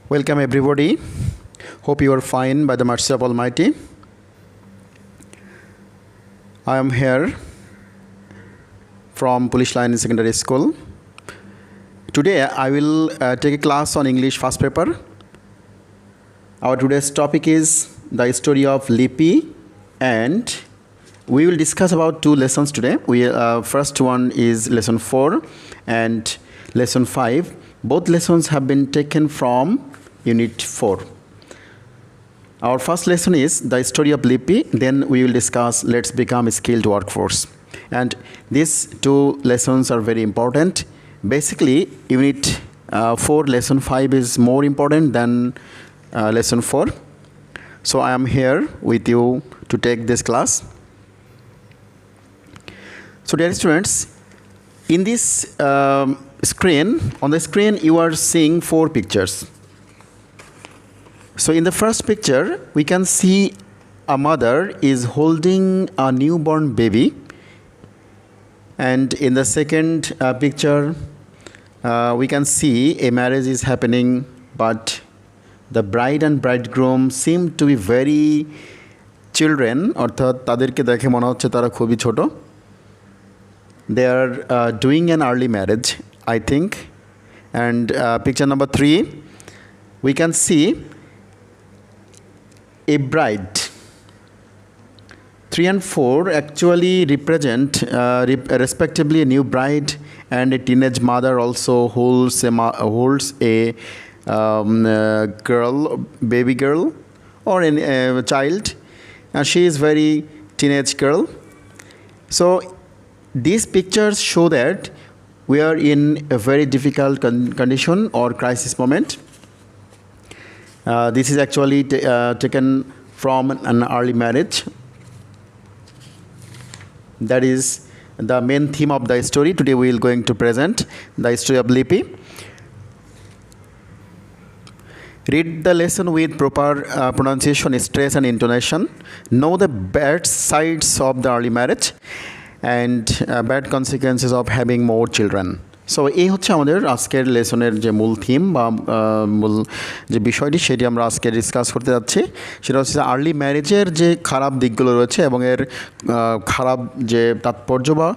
Welcome everybody. Hope you are fine by the mercy of Almighty. I am here from Police Line Secondary School. Today I will take a class on English first paper. Our today's topic is the story of Lipi, and we will discuss about two lessons today. First one is lesson 4 and lesson 5. Both lessons have been taken from Unit 4. Our first lesson is the story of Lipi. Then we will discuss Let's Become a Skilled Workforce. And these two lessons are very important. Basically, Unit 4, lesson 5 is more important than lesson 4. So I am here with you to take this class. So dear students, in this on the screen you are seeing 4 pictures. So in the first picture, we can see a mother is holding a newborn baby. And in the second picture, we can see a marriage is happening, but the bride and bridegroom seem to be very children, অর্থাৎ তাদেরকে দেখে মনে হচ্ছে তারা খুবই ছোট. They are doing an early marriage, I think. And picture number 3, we can see a bride. 3 and 4 actually represent respectively a new bride and a teenage mother also holds a girl, baby girl, or a child, and she is very teenage girl. So these pictures show that we are in a very difficult condition or crisis moment. This is actually taken from an early marriage. That is the main theme of the story. Today we are going to present the story of Lipi. Read the lesson with proper pronunciation, stress and intonation. Know the bad sides of the early marriage and bad consequences of having more children. So এই হচ্ছে আমাদের আজকের লেসনের যে মূল theme বা মূল যে বিষয়টি, সেটি আমরা আজকে ডিসকাস করতে যাচ্ছি। সেটা হচ্ছে আর্লি ম্যারেজের যে খারাপ দিকগুলো রয়েছে এবং এর খারাপ যে তাৎপর্য বা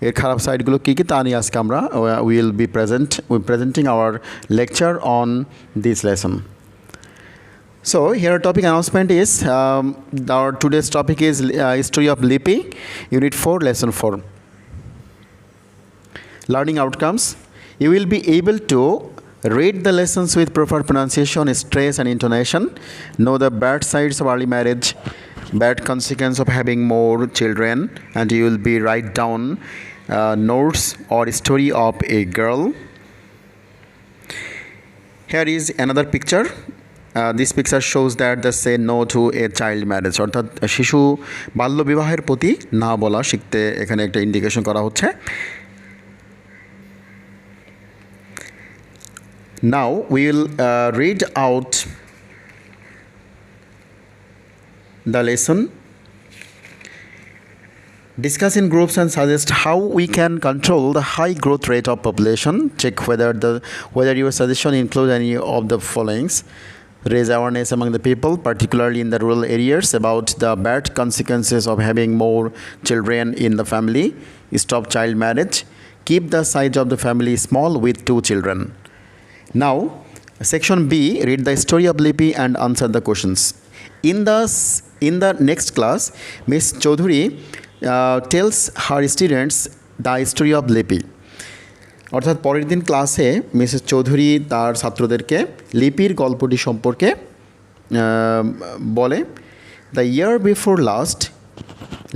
এর খারাপ সাইডগুলো কী কী তা নিয়ে আজকে আমরা will be presenting our lecture on this lesson. So here topic announcement is our today's topic is history of Lipi, Unit 4, Lesson 4. Learning outcomes. You will be able to read the lessons with proper pronunciation, stress and intonation. Know the bad sides of early marriage, bad consequence of having more children, and you will be write down notes or story of a girl. Here is another picture. This picture shows that they say no to a child marriage, অর্থাৎ শিশু বাল্য বিবাহের প্রতি না বলা শিখতে এখানে একটা ইন্ডিকেশন করা হচ্ছে. Now we will read out the lesson. Discuss in groups and suggest how we can control the high growth rate of population. Check whether your suggestion includes any of the followings. Raise awareness among the people, particularly in the rural areas, about the bad consequences of having more children in the family. Stop child marriage. Keep the size of the family small with 2 children. Now, section B, read the story of Lipi and answer the questions. In the next class, Ms. Choudhury tells her students the story of Lipi. অর্থাৎ পরের দিন ক্লাসে Mrs Chowdhury তার ছাত্রদেরকে লিপির গল্পটি সম্পর্কে বলে. দ্য ইয়ার বিফোর লাস্ট,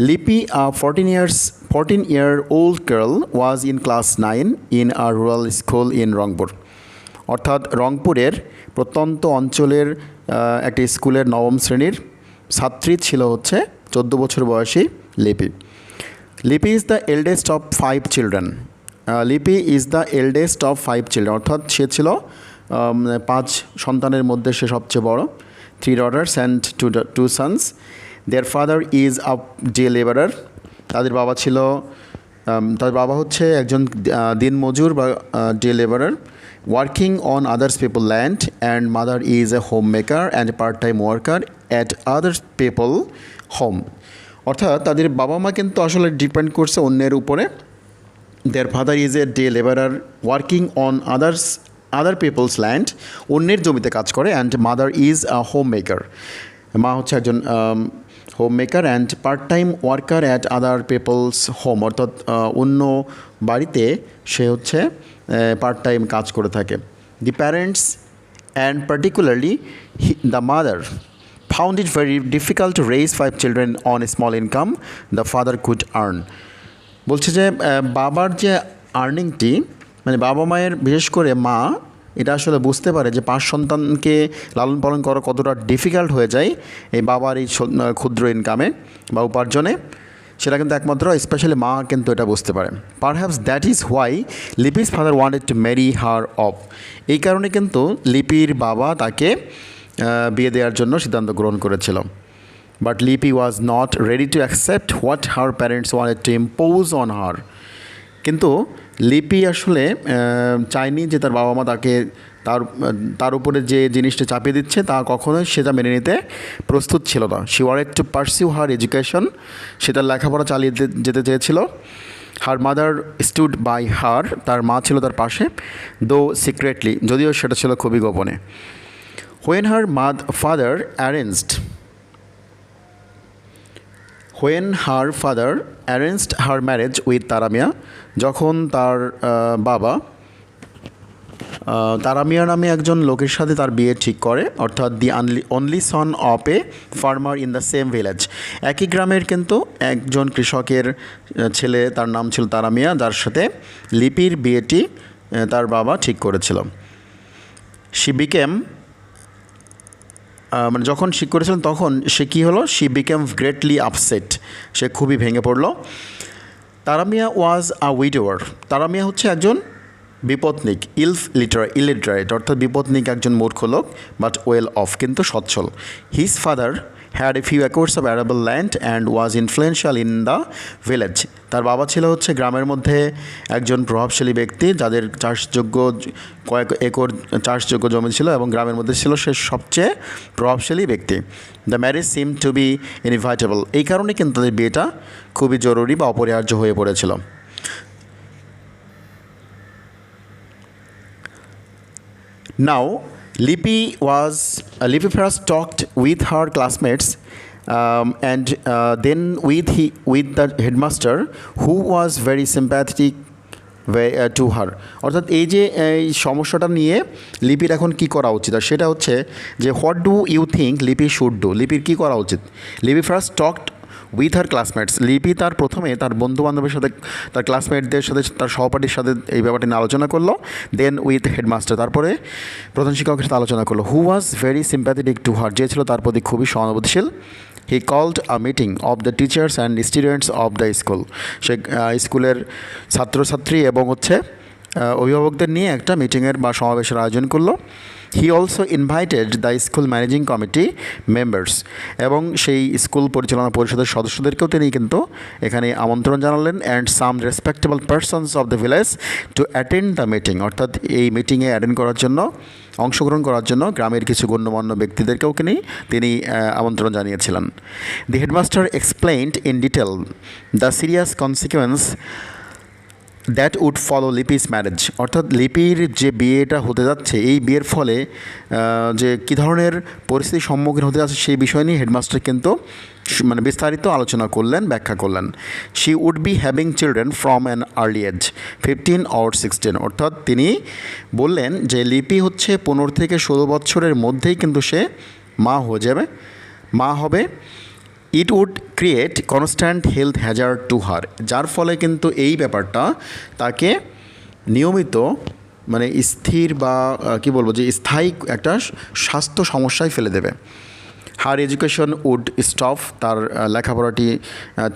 লিপি আ 14-year-old girl was in class 9 in a rural school in Rangpur. অর্থাৎ রংপুরের প্রত্যন্ত অঞ্চলের একটি স্কুলের 9ম শ্রেণীর ছাত্রী ছিল হচ্ছে 14 বছর বয়সী Lipi. Lipi is the eldest of 5 children. Lipi is the eldest of 5 children, অর্থাৎ সে ছিল 5 সন্তানের মধ্যে সে সবচেয়ে বড়. 3 daughters and 2 sons. Their father is a day laborer. তাদের বাবা ছিল তার বাবা হচ্ছে একজন দিনমজুর বা day labourer working on others people land and mother is a home maker and part time worker at others people home. অর্থাৎ তাদের বাবা মা কিন্তু আসলে ডিপেন্ড করছে অন্যের উপরে। Their father is a day labourer working on other people's land, অন্যের জমিতে কাজ করে, and mother is a home maker, মা হচ্ছে একজন home maker and part time worker at other people's home, অর্থাৎ অন্য বাড়িতে সে হচ্ছে পার্ট টাইম কাজ করে থাকে। The parents and particularly the mother found it very difficult to raise 5 children on a small income the father could earn। বলছে যে বাবার যে আর্নিংটি, মানে বাবা মায়ের বিশেষ করে মা এটা আসলে বুঝতে পারে যে 5 সন্তানকে লালন পালন করা কতটা ডিফিকাল্ট হয়ে যায় এই বাবার এই ক্ষুদ্র ইনকামে বা উপার্জনে, সেটা কিন্তু একমাত্র স্পেশালি মা কিন্তু এটা বুঝতে পারে। Perhaps that is why Lipi's father wanted to marry her of. এই কারণে কিন্তু লিপির বাবা তাকে বিয়ে দেওয়ার জন্য সিদ্ধান্ত গ্রহণ করেছিল। বাট লিপি was not ready to accept what her parents wanted to impose on her. কিন্তু লিপি আসলে চায়নি যে তার বাবা মা তাকে তার উপরে যে জিনিসটা চাপিয়ে দিচ্ছে তা কখনোই সেটা মেনে নিতে প্রস্তুত ছিল না। She wanted to pursue her education, সেটা লেখাপড়া চালিয়ে যেতে চেয়েছিল। Her mother stood by her, তার মা ছিল তার পাশে, দো সিক্রেটলি, যদিও সেটা ছিল খুবই গোপনে। When her father arranged her marriage with Taramia, যখন তার বাবা তারামিয়া নামে একজন লোকের সাথে তার বিয়ে ঠিক করে, অর্থাৎ the only son of a farmer in the same village, একই গ্রামের কিন্তু একজন কৃষকের ছেলে, তার নাম ছিল তারামিয়া, যার সাথে লিপির বিয়েটি তার বাবা ঠিক করেছিল। শি বিকেম মানে যখন সে করেছিলেন তখন সে কী হলো, শি বিকেম গ্রেটলি আপসেট, সে খুবই ভেঙে পড়ল। তারামিয়া ওয়াজ আ উইডোয়ার, তারামিয়া হচ্ছে একজন বিপত্নিক, ইলিটারেট অর্থাৎ বিপত্নিক একজন মূর্খ লোক, বাট ওয়েল অফ, কিন্তু সচ্ছল। His father had a few acres of arable land and was influential in the village. তার বাবা ছিল হচ্ছে গ্রামের মধ্যে একজন প্রভাবশালী ব্যক্তি, যাদের চাষযোগ্য কয়েক একর চাষযোগ্য জমি ছিল এবং গ্রামের মধ্যে ছিল সে সবচেয়ে প্রভাবশালী ব্যক্তি। The marriage seem to be inevitable, এই কারণে কিন্তু তাদের বিয়েটা খুবই জরুরি বা অপরিহার্য হয়ে পড়েছিল। Now, Lipi first talked with her classmates and then with the headmaster, who was very sympathetic to her। অর্থাৎ এই যে এই সমস্যাটা নিয়ে লিপির এখন কী করা উচিত, আর সেটা হচ্ছে যে হোয়াট ডু ইউ থিঙ্ক লিপি শুড ডু, লিপির কী করা উচিত। লিপি first talked with her classmates, লিপি তার প্রথমে তার বন্ধুবান্ধবের সাথে, তার ক্লাসমেটদের সাথে, তার সহপাঠীর সাথে এই ব্যাপারটি নিয়ে আলোচনা করলো। দেন উইথ হেডমাস্টার, তারপরে প্রধান শিক্ষকের সাথে আলোচনা করলো। Who was very sympathetic to her, যে ছিল তার প্রতি খুবই সহানুভূতিশীল। He called a meeting of the teachers and students of the school, সে স্কুলের ছাত্রছাত্রী এবং হচ্ছে অভিভাবকদের নিয়ে একটা মিটিংয়ের বা সমাবেশের আয়োজন করলো। He also invited the school managing committee members, এবং সেই স্কুল পরিচালনা পরিষদের সদস্যদেরকেও তিনি কিন্তু এখানে আমন্ত্রণ জানালেন। And some respectable persons of the village to attend the meeting, অর্থাৎ এই মিটিংয়ে অ্যাটেন্ড করার জন্য, অংশগ্রহণ করার জন্য গ্রামের কিছু গণ্যমান্য ব্যক্তিদেরকেও তিনি আমন্ত্রণ জানিয়েছিলেন। The headmaster explained in detail the serious consequence that would follow Lipi's marriage, অর্থাৎ লিপির যে বিয়েটা হতে যাচ্ছে এই বিয়ের ফলে যে কী ধরনের পরিস্থিতির সম্মুখীন হতে যাচ্ছে সেই বিষয় নিয়ে হেডমাস্টার কিন্তু মানে বিস্তারিত আলোচনা করলেন, ব্যাখ্যা করলেন। She would be having children from an early age 15 or 16, অর্থাৎ তিনি বললেন যে লিপি হচ্ছে 15 থেকে 16 বছরের মধ্যেই কিন্তু সে মা হবে। It would create constant health hazard to her, যার ফলে কিন্তু এই ব্যাপারটা তাকে নিয়মিত মানে স্থির বা কী বলবো যে স্থায়ী একটা স্বাস্থ্য সমস্যায় ফেলে দেবে। হার এডুকেশন উড স্টপ, তার লেখাপড়াটি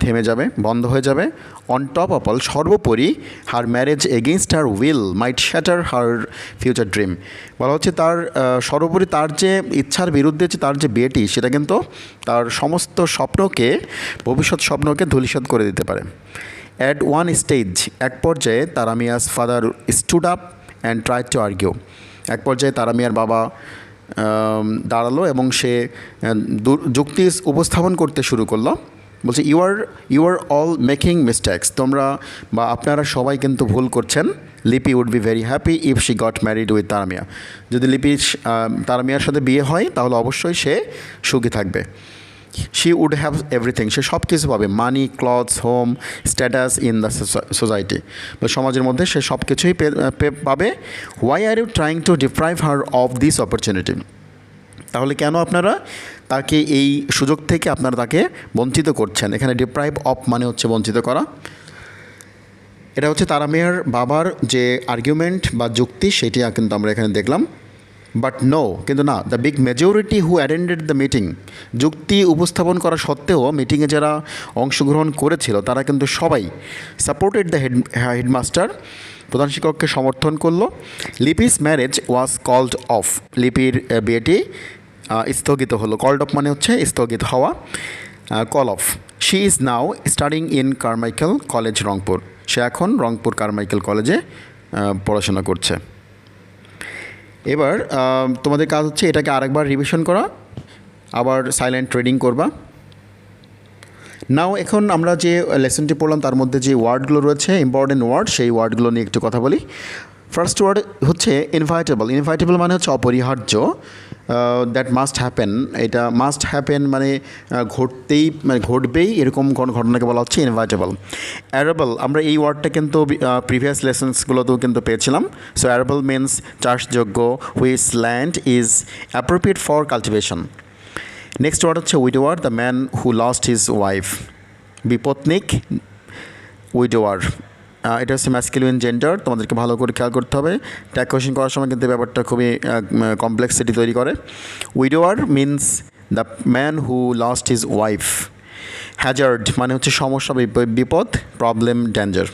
থেমে যাবে, বন্ধ হয়ে যাবে। অন টপ অফ অল, সর্বোপরি her marriage against her will might shatter her future dream, বলা হচ্ছে তার সর্বোপরি তার যে ইচ্ছার বিরুদ্ধে যে তার যে বিয়েটি, সেটা কিন্তু তার সমস্ত স্বপ্নকে, ভবিষ্যৎ স্বপ্নকে ধূলিসাৎ করে দিতে পারে। অ্যাট ওয়ান স্টেজ, এক পর্যায়ে Taramia's father stood up and tried to argue. এক পর্যায়ে তারামিয়ার বাবা দাঁড়ালো এবং সে যুক্তি উপস্থাপন করতে শুরু করলো। বলছে you are all making mistakes, তোমরা বা আপনারা সবাই কিন্তু ভুল করছেন। Lipi would be very happy if she got married with Taramia, যদি লিপি তারামিয়ার সাথে বিয়ে হয় তাহলে অবশ্যই সে সুখী থাকবে। শি উড হ্যাভ এভরিথিং, সে সব কিছু পাবে, money, clothes, home, status in the society, বা সমাজের মধ্যে সে সব কিছুই পাবে। Why are you trying to deprive her of this opportunity, তাহলে কেন আপনারা তাকে এই সুযোগ থেকে আপনারা তাকে বঞ্চিত করছেন। এখানে ডিপ্রাইভ অফ মানে হচ্ছে বঞ্চিত করা। এটা হচ্ছে তারামিয়ার বাবার যে আর্গুমেন্ট বা যুক্তি, সেটি কিন্তু আমরা এখানে দেখলাম। বাট নো, কিন্তু না, the big majority who attended the meeting, যুক্তি উপস্থাপন করা সত্ত্বেও মিটিংয়ে যারা অংশগ্রহণ করেছিল তারা কিন্তু সবাই সাপোর্টেড দ্য হেডমাস্টার, প্রধান শিক্ষককে সমর্থন করলো। Lipi's marriage was called off, লিপির বিয়েটি স্থগিত হলো। কল্ড অফ মানে হচ্ছে স্থগিত হওয়া, call off. She is now studying in Carmichael college Rangpur, সে এখন রংপুর কারমাইকেল কলেজে পড়াশোনা করছে। এবার তোমাদের কাজ হচ্ছে এটাকে আরেকবার রিভিশন করা, আবার সাইলেন্ট রিডিং করবা। নাও এখন আমরা যে লেসনটি পড়লাম তার মধ্যে যে ওয়ার্ডগুলো রয়েছে ইম্পর্টেন্ট ওয়ার্ড, সেই ওয়ার্ডগুলো নিয়ে একটু কথা বলি। ফার্স্ট ওয়ার্ড হচ্ছে ইনভাইটেবল। ইনভাইটেবল মানে হচ্ছে অপরিহার্য, দ্যাট মাস্ট হ্যাপেন, এটা মাস্ট হ্যাপেন মানে ঘটবেই এরকম কোনো ঘটনাকে বলা হচ্ছে ইনভাইটেবল। অ্যারেবল, আমরা এই ওয়ার্ডটা কিন্তু প্রিভিয়াস লেসন্সগুলোতেও কিন্তু পেয়েছিলাম। সো অ্যারেবল মিনস চাষযোগ্য, which land is appropriate for cultivation. Next word হচ্ছে widower, the man who lost his wife. বিপত্নিক, উইডোয়ার, এটা হচ্ছে ম্যাসকুলিন জেন্ডার, তোমাদেরকে ভালো করে খেয়াল করতে হবে। ট্যাগ কোয়েশ্চেন করার সময় কিন্তু ব্যাপারটা খুবই কমপ্লেক্সিটি তৈরি করে। Widower means the man who lost his wife. Hazard মানে হচ্ছে সমস্যা, বিপদ, প্রবলেম, ডেঞ্জার।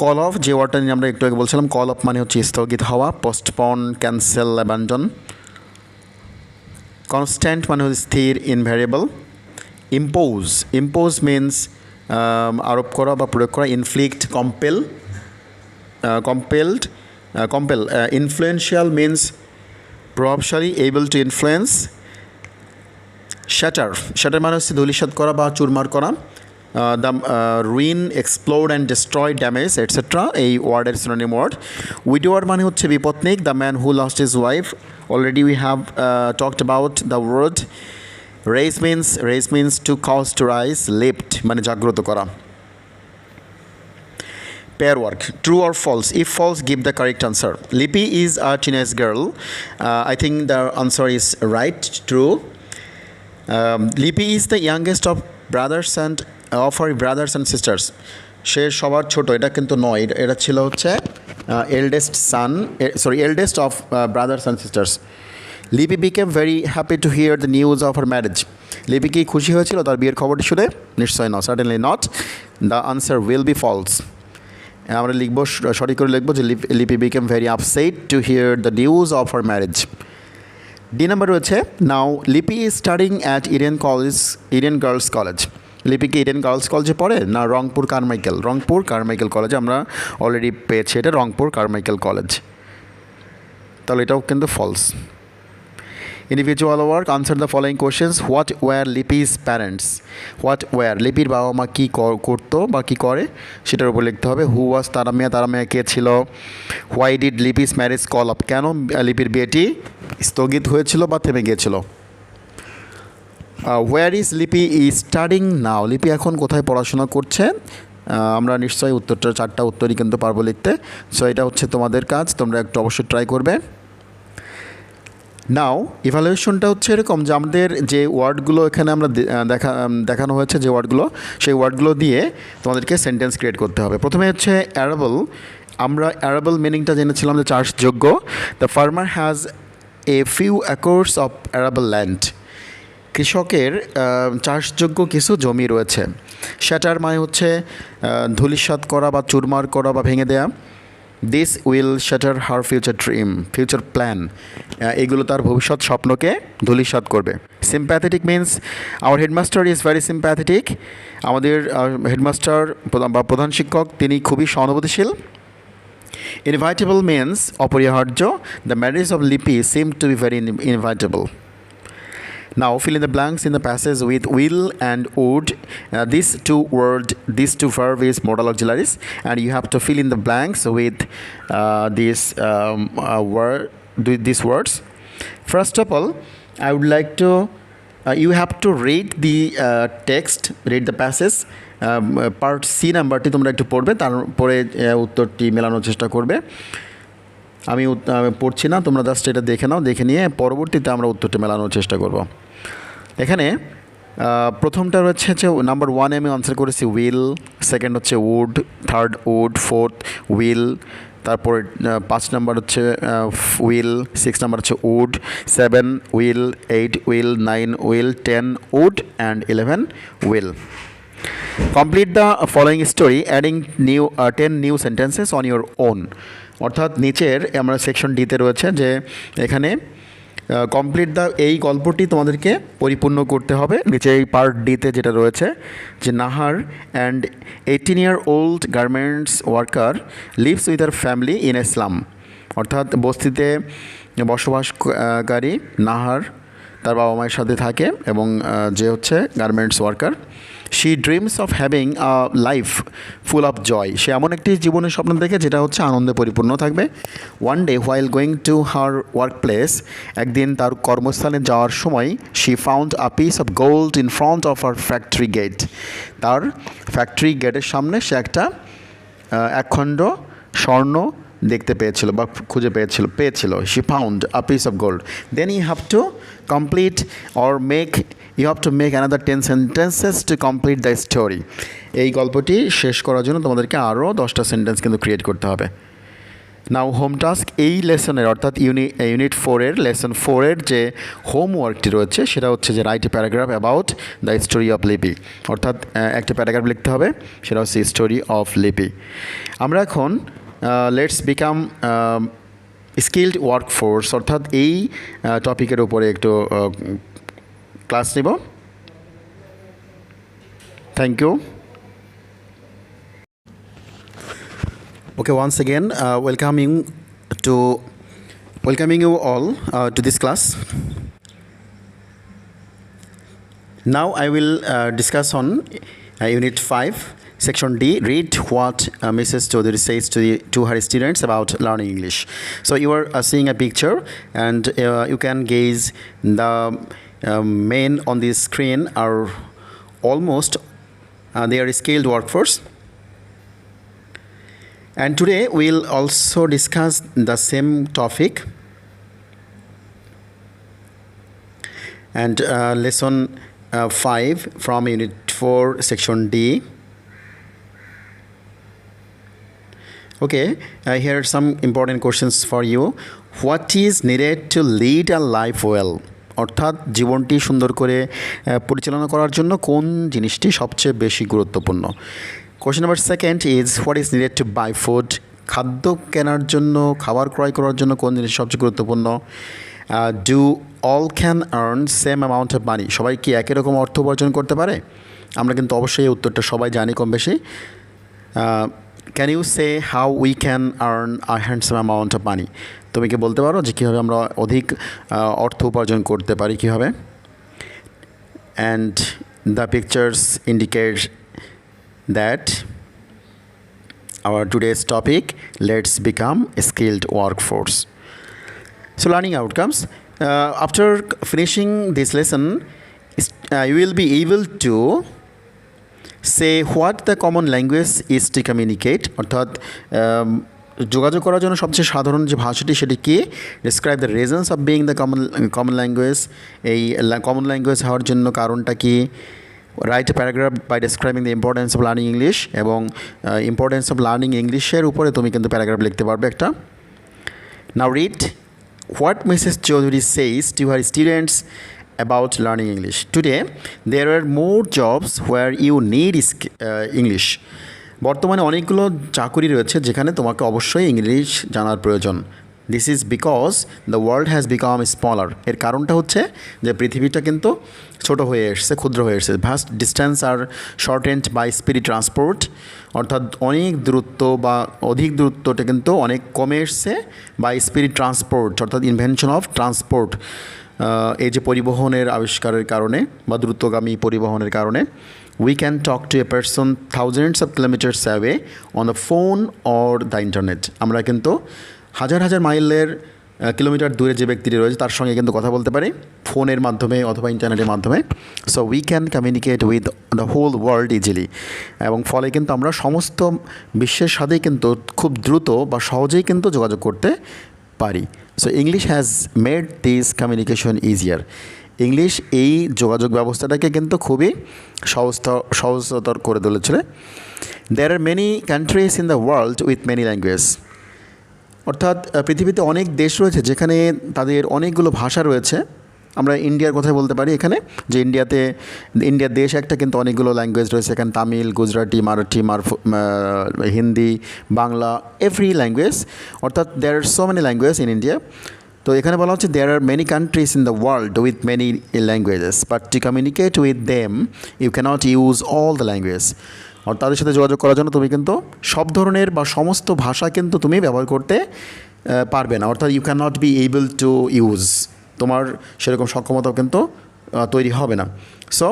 কল অফ, যে ওয়ার্ডটা নিয়ে আমরা একটু আগে বলছিলাম, কল অফ মানে হচ্ছে স্থগিত হওয়া, পোস্টপন, ক্যান্সেল, অ্যাবান্ডন। কনস্ট্যান্ট মানে হচ্ছে স্থির, ইনভ্যারিয়েবল। ইম্পোজ, ইম্পোজ মিনস আরোপ করা বা প্রয়োগ করা। Inflict, compel, compel. Influential means প্রভাবশালী, able to influence. Shatter, shatter মানে হচ্ছে ধূলিসাৎ করা বা চুরমার করা। The ruin, explode and destroy, damage, etcetera এই ওয়ার্ডের সিনোনিম ওয়ার্ড। উইডোয়ার মানে হচ্ছে বিপত্নিক, the man who lost his wife. Already we have talked about the word. Raise means to cause to rise. Lift মানে জাগ্রত করা। Pair work, true or false, if false give the correct answer. Lipi is a teenage girl, I think the answer is right, true. Lipi is the youngest of brothers and brothers and sisters, সে সবার ছোট, এটা কিন্তু নয়, এটা ছিল হচ্ছে eldest of brothers and sisters. Lipi became very happy to hear the news of her marriage, Lipi কি খুশি হয়েছিল তার বিয়ের খবরটি শুনে? নিশ্চয় নয়, certainly not. The answer will be false, আমরা লিখবো, সঠিক করে লিখবো যে Lipi became very upset to hear the news of her marriage. D number রয়েছে now Lipi is studying at Eden girls college. Lipi কি ইডেন গার্লস কলেজে পড়ে না রংপুর কারমাইকেল কলেজে? আমরা অলরেডি পেয়েছি এটা রংপুর কারমাইকেল কলেজ, তাহলে এটাও কিন্তু false. Individual work, answer the following questions. What were Lipi's parents, what were লিপির বাবা মা কী করতো বা কী করে সেটার উপর লিখতে হবে। হু ওয়াজ তারামিয়া কে ছিল। Why did Lipi's marriage call up, কেন লিপির বিয়েটি স্থগিত হয়েছিল বা থেমে গিয়েছিল। হোয়ার ইজ লিপি ইজ স্টাডিং নাও, লিপি এখন কোথায় পড়াশোনা করছে? আমরা নিশ্চয়ই উত্তরটা 4টা উত্তরই কিন্তু পারবো লিখতে। সো এটা হচ্ছে তোমাদের কাজ, তোমরা একটু অবশ্যই ট্রাই করবে। নাও ইভ্যালুয়েশনটা হচ্ছে এরকম যে আমাদের যে ওয়ার্ডগুলো এখানে আমরা দেখানো হয়েছে, যে ওয়ার্ডগুলো, সেই ওয়ার্ডগুলো দিয়ে তোমাদেরকে সেন্টেন্স ক্রিয়েট করতে হবে। প্রথমে হচ্ছে অ্যারেবল, আমরা অ্যারেবল মিনিংটা জেনেছিলাম যে চাষযোগ্য। The farmer has a few acres of arable land, কৃষকের চাষযোগ্য কিছু জমি রয়েছে। শ্যাটার মানে হচ্ছে ধূলিসাৎ করা বা চুরমার করা বা ভেঙে দেয়া। This will shutter her future dream, future plan, এগুলো তার ভবিষ্যৎ স্বপ্নকে ধূলিসাৎ করবে। Sympathetic means our headmaster is very sympathetic, আমাদের হেডমাস্টার বা প্রধান শিক্ষক তিনি খুবই সহানুভূতিশীল। Inevitable means অপরিহার্য, the marriage of Lipi seemed to be very inevitable. Now fill in the blanks in the passage with will and would. These two verb is modal auxiliaries, and you have to fill in the blanks with these words. First of all, I would like to you have to read the text, read the passage. Part C নাম্বারটি তোমরা একটু পড়বে, তারপরে উত্তরটি মেলানোর চেষ্টা করবে। আমি পড়ছি না, তোমরা জাস্ট এটা দেখে নাও, দেখে নিয়ে পরবর্তীতে আমরা উত্তরটি মেলানোর চেষ্টা করব। এখানে প্রথমটা হচ্ছে নাম্বার 1 আমি আনসার করেছি উইল, সেকেন্ড হচ্ছে would, third would, fourth will, তারপর 5 নাম্বার হচ্ছে উইল, 6 নাম্বার হচ্ছে would, 7 will, 8 will, 9 will, 10 would and 11 will. Complete the following story adding 10 new sentences on your own. অর্থাৎ নিচের আমরা সেকশন ডিতে রয়েছে যে এখানে কমপ্লিট দ্য, এই গল্পটি তোমাদেরকে পরিপূর্ণ করতে হবে। নিচে এই পার্ট ডিতে যেটা রয়েছে যে Nahar and 18-year-old garments worker lives with her family in slum. অর্থাৎ বস্তিতে বসবাসকারী নাহার তার বাবা মায়ের সাথে থাকে এবং যে হচ্ছে garments worker. She dreams of having a life full of joy, সে এমন একটি জীবনের স্বপ্ন দেখে যেটা হচ্ছে আনন্দে পরিপূর্ণ থাকবে। One day while going to her work place, একদিন তার কর্মস্থানে যাওয়ার সময় she found a piece of gold in front of her factory gate, তার ফ্যাক্টরি গেটের সামনে সে একটা একখণ্ড স্বর্ণ দেখতে পেয়েছিল বা খুঁজে পেয়েছিল। She found a piece of gold. Then you have to complete or you have to make another 10 sentences to complete the story. এই গল্পটি শেষ করার জন্য তোমাদেরকে আরও 10টা সেন্টেন্স কিন্তু ক্রিয়েট করতে হবে। নাও হোম টাস্ক, এই লেসনের অর্থাৎ ইউনিট 4-এর লেসন 4-এর যে হোমওয়ার্কটি রয়েছে সেটা হচ্ছে যে right a paragraph about the story of লিপি। অর্থাৎ একটা প্যারাগ্রাফ লিখতে হবে, সেটা হচ্ছে স্টোরি অফ লিপি। আমরা এখন লেটস বিকাম স্কিলড ওয়ার্কফোর্স, অর্থাৎ এই টপিকের উপরে একটু ক্লাস নিব। Thank you. Okay, once again, welcoming you all to this class. Now I will discuss on Unit 5, Section D. Read what Mrs. Chaudhary says to her students about learning English. So you are seeing a picture, and you can gaze the men on the screen are almost they are skilled workforce. And today we'll also discuss the same topic, and lesson 5 from Unit 4, Section D. Okay, here are some important questions for you. What is needed to lead a life well? অর্থাৎ জীবনটি সুন্দর করে পরিচালনা করার জন্য কোন জিনিসটি সবচেয়ে বেশি গুরুত্বপূর্ণ? Question number 2 is what is needed to buy food? খাদ্য কেনার জন্য, খাবার ক্রয় করার জন্য কোন জিনিস সবচেয়ে গুরুত্বপূর্ণ? Do all can earn same amount of মানি? সবাই কি একই রকম অর্থ উপার্জন করতে পারে? আমরা কিন্তু অবশ্যই এই উত্তরটা সবাই জানি কম বেশি। Can you say how we can earn a handsome amount of money? তুমি কি বলতে পারো যে কীভাবে আমরা অধিক অর্থ উপার্জন করতে পারি কীভাবে? And the pictures indicate that our today's topic, let's become a skilled workforce. So learning outcomes, after finishing this lesson, you will be able to say what the common language is to communicate, অর্থাৎ যোগাযোগ করার জন্য সবচেয়ে সাধারণ যে ভাষাটি সেটি কি? Describe the reasons of being the common language, এই কমন ল্যাঙ্গুয়েজ হওয়ার জন্য কারণটা কি? Write a paragraph by describing the importance of learning English, এবং ইম্পর্টেন্স অফ লার্নিং ইংলিশের উপরে তুমি কিন্তু প্যারাগ্রাফ লিখতে পারবে একটা। Now read what Mrs Chowdhury says to her students about learning English. Today, there are more jobs where you need English. বর্তমানে অনেকগুলো চাকুরি রয়েছে যেখানে তোমাকে অবশ্যই ইংলিশ জানার প্রয়োজন। This is because the world has become smaller. এর কারণটা হচ্ছে যে পৃথিবীটা কিন্তু ছোট হয়ে এসছে, ক্ষুদ্র হয়ে এসছে। Vast distance are shortened by speed transport, অর্থাৎ অনেক দূরত্ব বা অধিক দূরত্বটা কিন্তু অনেক কমে এসছে বাই স্পিড ট্রান্সপোর্ট, অর্থাৎ ইনভেনশন অফ ট্রান্সপোর্ট, এই যে পরিবহনের আবিষ্কারের কারণে বা দ্রুতগামী পরিবহনের কারণে। We can talk to a person thousands of kilometers away on the phone or the internet. আমরা কিন্তু হাজার হাজার মাইলের কিলোমিটার দূরে যে ব্যক্তিটি রয়েছে তার সঙ্গে কিন্তু কথা বলতে পারি ফোনের মাধ্যমে অথবা ইন্টারনেটের মাধ্যমে। So we can communicate with the whole world easily, এবং ফলে কিন্তু আমরা সমস্ত বিশ্বের সাথেই কিন্তু খুব দ্রুত বা সহজেই কিন্তু যোগাযোগ করতে পারি। So English has made this communication easier. English এই যোগাযোগ ব্যবস্থাটাকে কিন্তু খুবই সহজতর করে তুলেছিল। There are many countries in the world with many language, অর্থাৎ পৃথিবীতে অনেক দেশ রয়েছে যেখানে তাদের অনেকগুলো ভাষা রয়েছে। আমরা ইন্ডিয়ার কথা বলতে পারি এখানে, যে ইন্ডিয়ার দেশ একটা, কিন্তু অনেকগুলো ল্যাঙ্গুয়েজ রয়েছে এখানে, তামিল, গুজরাটি, মারাঠি, হিন্দি, বাংলা, এভরি ল্যাঙ্গুয়েজ, অর্থাৎ there are so many language in India. তো এখানে বলা হচ্ছে there are many countries in the world with many languages, but to communicate with them you can't use all the language. আর তাদের সাথে যোগাযোগ করার জন্য তুমি কিন্তু সব ধরনের বা সমস্ত ভাষা কিন্তু তুমি ব্যবহার করতে পারবে না, অর্থাৎ you can not be able to use, তোমার সেরকম সক্ষমতাও কিন্তু তৈরি হবে না। সো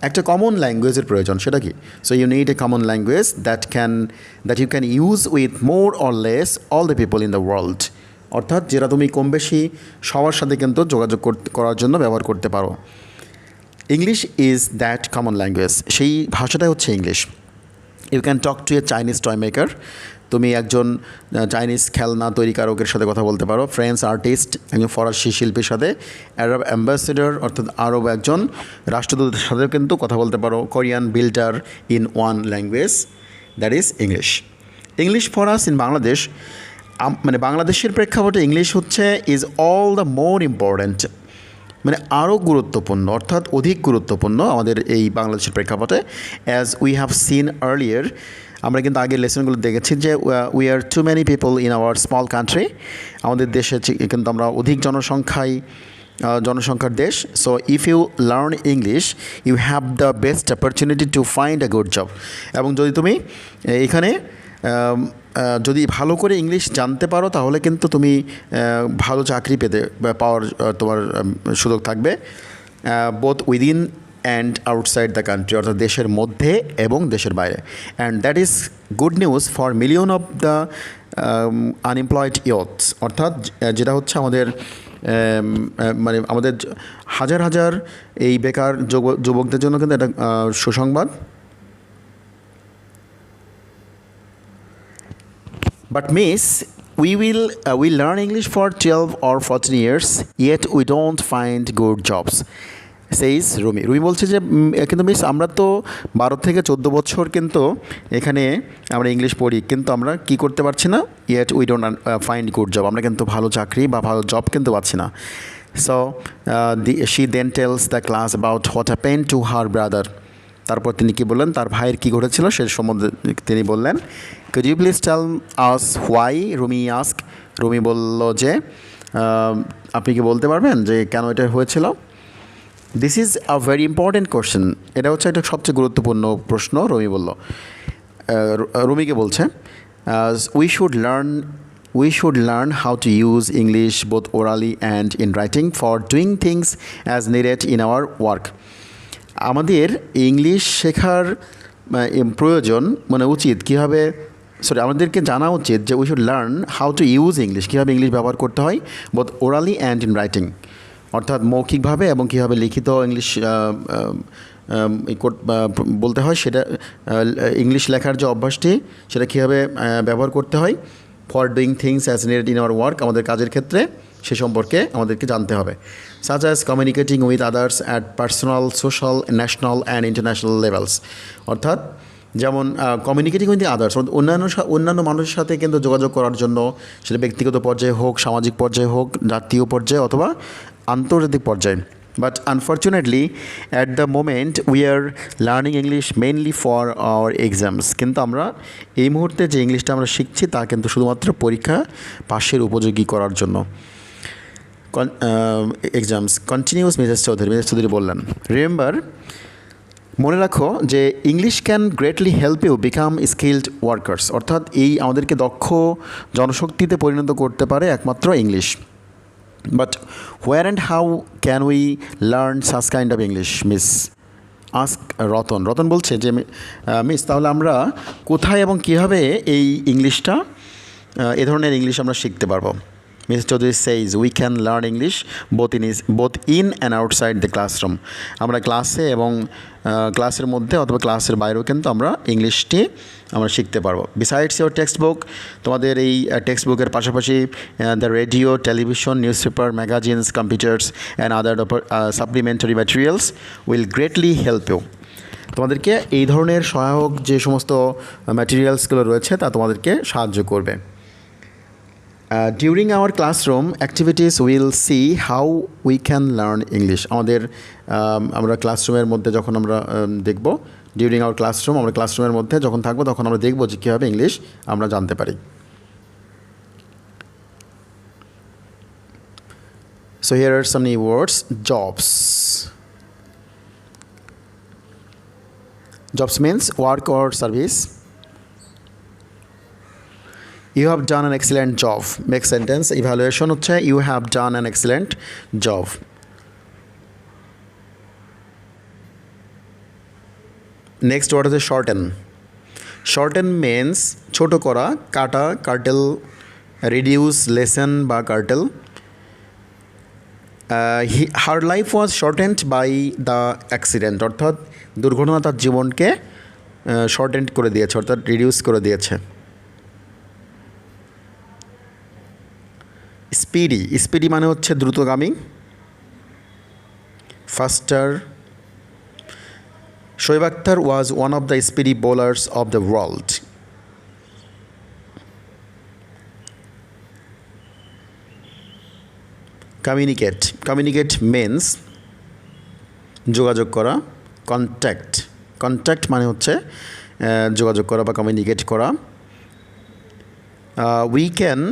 একটা কমন ল্যাঙ্গুয়েজের প্রয়োজন, সেটা কি? So you need a common language that you can use with more or less all the people in the world, অর্থাৎ যেটা তুমি কম বেশি সবার সাথে কিন্তু যোগাযোগ করার জন্য ব্যবহার করতে পারো। English is that common language, সেই ভাষাটাই হচ্ছে English. You can talk to a Chinese toy maker, তুমি একজন চাইনিজ খেলনা তৈরিকারকের সাথে কথা বলতে পারো, ফ্রেঞ্চ আর্টিস্ট, একজন ফরাসি শিল্পীর সাথে, আরব অ্যাম্বাসেডর অর্থাৎ আরব একজন রাষ্ট্রদূতের সাথেও কিন্তু কথা বলতে পারো, Korean builder in one language, that is English. English for us in Bangladesh, মানে বাংলাদেশের প্রেক্ষাপটে ইংলিশ হচ্ছে is all the more important, মানে আরও গুরুত্বপূর্ণ, অর্থাৎ অধিক গুরুত্বপূর্ণ আমাদের এই বাংলাদেশের প্রেক্ষাপটে। As we have seen earlier, আমরা কিন্তু আগের লেসনগুলো দেখেছি যে we are too many people in our small country, আমাদের দেশে কিন্তু আমরা অধিক জনসংখ্যার দেশ। So if you learn English you have the best opportunity to find a good job, এবং যদি তুমি এখানে যদি ভালো করে ইংলিশ জানতে পারো তাহলে কিন্তু তুমি ভালো চাকরি পাওয়ার তোমার সুযোগ থাকবে, both within and outside the country, অর্থাৎ দেশের মধ্যে এবং দেশের বাইরে। And that is good news for million of the unemployed youths, অর্থাৎ যেটা হচ্ছে আমাদের মানে আমাদের হাজার হাজার এই বেকার যুবকদের জন্য কিন্তু এটা সুসংবাদ। But miss, we learn English for 12 or 14 years, yet we don't find good jobs, says Rumi. Rumi বলছে যে কিন্তু মিস আমরা তো 12 থেকে 14 বছর কিন্তু এখানে আমরা ইংলিশ পড়ি, কিন্তু আমরা কি করতে পারছি না, yet we don't find good job, আমরা কিন্তু ভালো চাকরি বা ভালো জব কিন্তু পাচ্ছি না। So she then tells the class about what happened to her brother. তারপর তিনি কি বললেন, তার ভাইয়ের কী ঘটেছিল সে সম্বন্ধে তিনি বললেন। Could you please tell us why? Rumi asked. Rumi বলল যে আপনি কি বলতে পারবেন যে কেন এটা হয়েছিল? This is a very important question, এটা হচ্ছে একটা সবচেয়ে গুরুত্বপূর্ণ প্রশ্ন। রুমি বলল, রুমিকে বলছে we should learn how to use English both orally and in writing for doing things as needed in our work. আমাদের ইংলিশ শেখার প্রয়োজন, মানে উচিত কীভাবে, আমাদেরকে জানা উচিত যে we should learn how to use English, কীভাবে ইংলিশ ব্যবহার করতে হয়, both orally and in writing, অর্থাৎ মৌখিকভাবে এবং কীভাবে লিখিত ইংলিশ বলতে হয়, সেটা ইংলিশ লেখার যে অভ্যাসটি সেটা কীভাবে ব্যবহার করতে হয়, for doing things as needed in our work, আমাদের কাজের ক্ষেত্রে সে সম্পর্কে আমাদেরকে জানতে হবে। Such as communicating with others at personal, social, national and international levels, অর্থাৎ যেমন কমিউনিকেটিং উইথ আদার্স, অন্যান্য মানুষের সাথে কিন্তু যোগাযোগ করার জন্য, সেটা ব্যক্তিগত পর্যায়ে হোক, সামাজিক পর্যায়ে হোক, জাতীয় পর্যায়ে অথবা আন্তর্জাতিক পর্যায়ে। But unfortunately, at the moment, we are learning English mainly for our exams. কিন্তু আমরা এই মুহূর্তে যে ইংলিশটা আমরা শিখছি তা কিন্তু শুধুমাত্র পরীক্ষা পাশের উপযোগী করার জন্য। এক্সামস কন্টিনিউস মিসেস চৌধুরী বললেন, রিমেম্বার, মনে রাখো যে English can greatly help you become skilled workers, অর্থাৎ এই আমাদেরকে দক্ষ জনশক্তিতে পরিণত করতে পারে একমাত্র English. But where and how can we learn such kind of English, Miss ask Ratan বলছে যে মিস, তাহলে আমরা কোথায় এবং কীভাবে এই ইংলিশটা এ ধরনের ইংলিশ আমরা শিখতে পারবো? Miss Chowdhury সেইজ we can learn English both in and outside the classroom. আমরা ক্লাসে এবং ক্লাসের মধ্যে অথবা ক্লাসের বাইরেও কিন্তু আমরা ইংলিশটি আমরা শিখতে পারবো। বিসাইডস ইউর টেক্সট বুক, তোমাদের এই টেক্সট বুকের পাশাপাশি the radio, television, newspaper, magazines, computers and other supplementary materials will greatly help you. তোমাদেরকে এই ধরনের সহায়ক যে সমস্ত ম্যাটেরিয়ালসগুলো রয়েছে তা তোমাদেরকে সাহায্য করবে। During our classroom activities will see how we can learn English. আমরা ক্লাসরুমের মধ্যে যখন আমরা দেখব, ডিউরিং আওয়ার ক্লাসরুম, আমরা ক্লাসরুমের মধ্যে যখন থাকবো তখন আমরা দেখব যে কীভাবে ইংলিশ আমরা জানতে পারি। So here are some new words. Jobs, jobs means work or service. You have done an excellent job. Make sentence evaluation হচ্ছে you have done an excellent job. Next word is shorten. Shorten means ছোট করা, কাটা, cartel, reduce, lessen বা cartel. Her life was shortened by the accident, অর্থাৎ দুর্ঘটনা তার জীবনকে শর্টেন্ড করে দিয়েছে, অর্থাৎ রিডিউস করে দিয়েছে। স্পিডি মানে হচ্ছে দ্রুতগামী, faster. Shoaib Akhtar was one of the speedy bowlers of the world. Communicate means যোগাযোগ করা। কন্ট্যাক্ট মানে হচ্ছে যোগাযোগ করা বা কমিউনিকেট করা। We can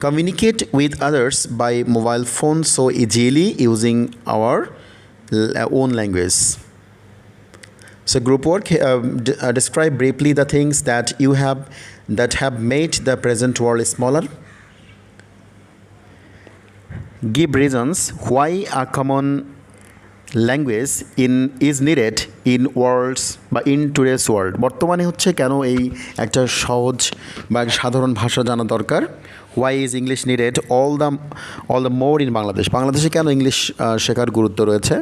communicate with others by mobile phone so easily using our own language. So group work, describe briefly the things that have made the present world smaller. Give reasons why a common language is needed in worlds বা in today's world. বর্তমানে হচ্ছে কেন এই একটা সহজ বা সাধারণ ভাষা জানা দরকার। Why is English needed all the more in Bangladesh? বাংলাদেশে কেন ইংলিশ শেখার গুরুত্ব রয়েছে?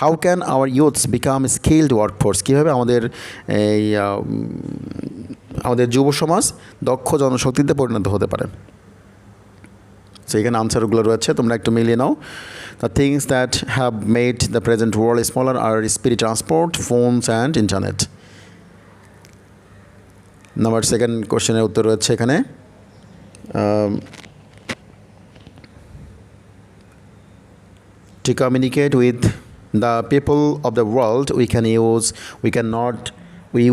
How can our youths become skilled workforce? কীভাবে আমাদের যুব সমাজ দক্ষ জনশক্তিতে পরিণত হতে পারে? সো এখানে আনসারগুলো রয়েছে, তোমরা একটু মিলিয়ে নাও। The things that have made the present world smaller are speed, transport, phones and internet. Number second কোশ্চেনের উত্তর রয়েছে এখানে। To communicate with the people of the world, we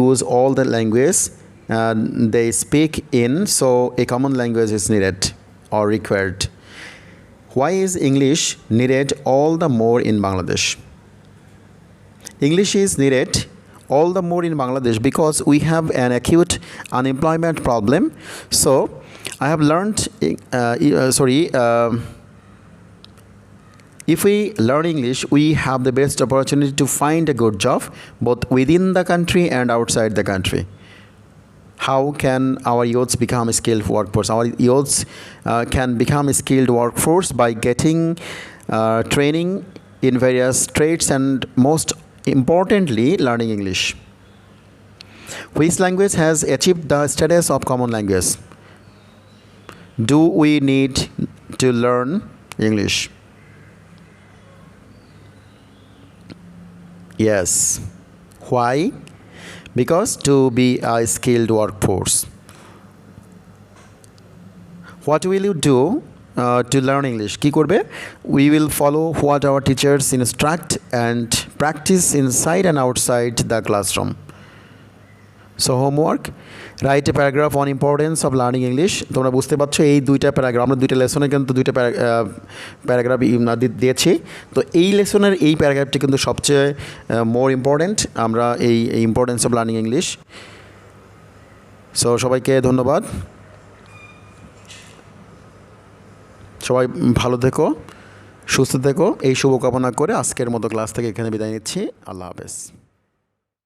use all the language they speak in, so a common language is needed or required. Why is English needed all the more in Bangladesh? English is needed all the more in Bangladesh because we have an acute unemployment problem. So I have learned, if we learn English, we have the best opportunity to find a good job both within the country and outside the country. How can our youths become a skilled workforce? Our youths can become a skilled workforce by getting training in various trades and most importantly, learning English. Which language has achieved the status of common language? Do we need to learn English? Yes. Why? Because to be a skilled workforce. What will you do to learn English কি করবে we will follow what our teachers instruct and practice inside and outside the classroom. So homework, write a paragraph on importance of learning English. তোমরা বুঝতে পারছো এই দুইটা paragraph আমরা দুইটা লেসনে কিন্তু দুইটা প্যারাগ্রাফ দিয়েছি। তো এই লেসনের এই প্যারাগ্রাফটি কিন্তু সবচেয়ে মোর ইম্পর্ট্যান্ট আমরা এই importance of learning English. So সবাইকে ধন্যবাদ, সবাই ভালো থেকো, সুস্থ থেকো, এই শুভকামনা করে আজকের মতো ক্লাস থেকে এখানে বিদায় নিচ্ছি। আল্লাহ হাফেজ।